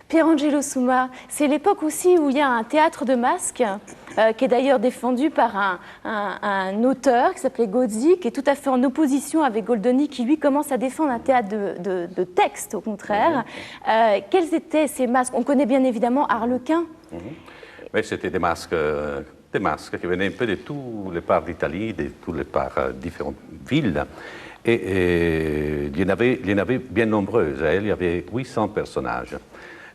Pierangelo Summa, c'est l'époque aussi où il y a un théâtre de masques qui est d'ailleurs défendu par un auteur qui s'appelait Gozzi, qui est tout à fait en opposition avec Goldoni, qui lui commence à défendre un théâtre de texte, au contraire. Quels étaient ces masques? On connaît bien évidemment Harlequin. Oui, c'était des masques qui venaient un peu de tous les parts d'Italie, de toutes les parts différentes villes. Et il y en avait bien nombreuses. Il y avait 800 personnages.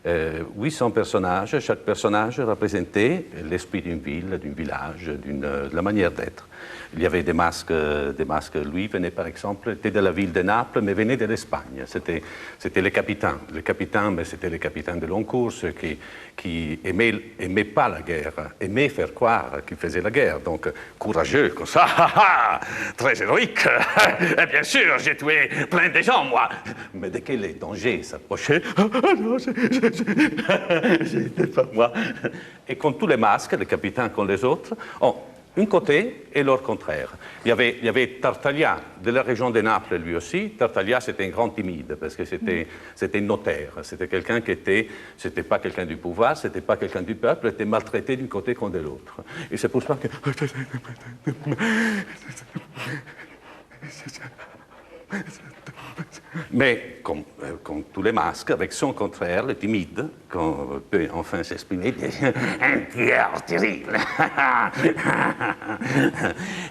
800 personnages, chaque personnage représentait l'esprit d'une ville, d'un village, de la manière d'être. Il y avait des masques, lui venait par exemple, était de la ville de Naples, mais venait de l'Espagne. C'était les capitaines. Les capitaines, mais c'était les capitaines de longue course qui aimaient pas la guerre, aimaient faire croire qu'ils faisaient la guerre. Donc, courageux, comme ça, très héroïque. Et bien sûr, j'ai tué plein de gens, moi. Mais dès que les dangers s'approchaient, non, j'étais pas moi. Et comme tous les masques, les capitaines comme les autres, ont un côté et l'autre contraire. Il y avait Tartaglia, de la région de Naples, lui aussi. Tartaglia, c'était un grand timide, parce que c'était un notaire. C'était quelqu'un qui était, c'était pas quelqu'un du pouvoir, c'était pas quelqu'un du peuple, était maltraité d'un côté comme de l'autre. Et c'est pour ça que... Mais, comme tous les masques, avec son contraire, le timide, qu'on peut enfin s'exprimer, un tueur terrible.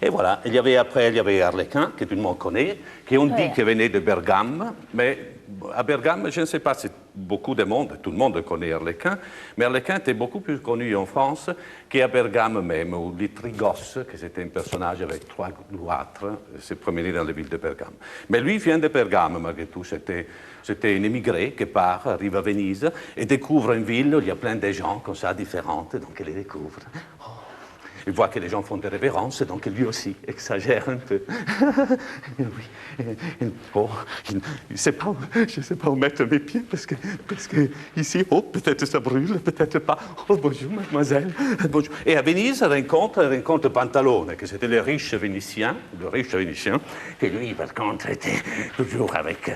Et voilà, il y avait Harlequin, que tout le monde connaît, qui ont dit qu'il venait de Bergame, mais à Bergame, je ne sais pas si beaucoup de monde, tout le monde connaît Harlequin, mais Harlequin était beaucoup plus connu en France qu'à Bergame même, où Litrigos, qui était un personnage avec 3 cloîtres, s'est promené dans la ville de Bergame. Mais lui vient de Bergame, malgré tout. C'était un émigré qui part, arrive à Venise et découvre une ville où il y a plein de gens comme ça, différentes, donc il les découvre. Oh. Il voit que les gens font des révérences, donc lui aussi exagère un peu. Oui. Oh, je ne sais pas où mettre mes pieds, parce que ici, oh, peut-être ça brûle, peut-être pas. Oh, bonjour, mademoiselle. Bonjour. Et à Venise, rencontre Pantalone, que c'était le riche Vénitien, qui lui, par contre, était toujours avec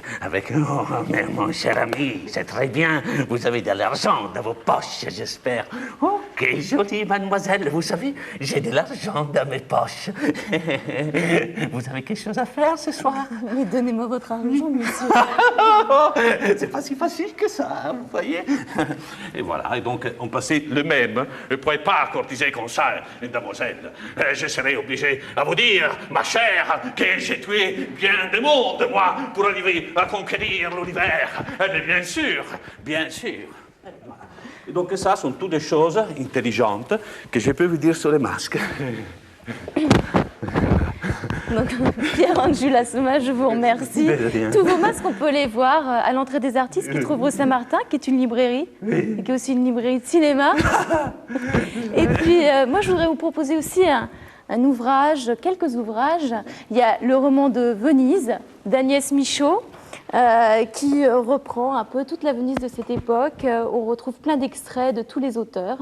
oh, mais mon cher ami, c'est très bien, vous avez de l'argent dans vos poches, j'espère. Oh, quelle jolie mademoiselle, vous savez, j'ai de l'argent dans mes poches. Vous avez quelque chose à faire ce soir? Mais donnez-moi votre argent, monsieur. C'est pas si facile que ça, vous voyez. Et voilà, et donc on passait le même. Je ne pourrais pas courtiser comme ça, une demoiselle. Je serais obligé à vous dire, ma chère, que j'ai tué bien de monde, moi, pour arriver à conquérir l'univers. Mais bien sûr. Et donc ça sont toutes des choses intelligentes que je peux vous dire sur les masques. Donc, Pierangelo Summa, je vous remercie. Tous vos masques, on peut les voir à l'entrée des artistes qui trouvent rue Saint-Martin, qui est une librairie, et qui est aussi une librairie de cinéma. Et puis, moi, je voudrais vous proposer aussi un ouvrage, quelques ouvrages. Il y a le roman de Venise, d'Agnès Michaud, qui reprend un peu toute la Venise de cette époque. On retrouve plein d'extraits de tous les auteurs.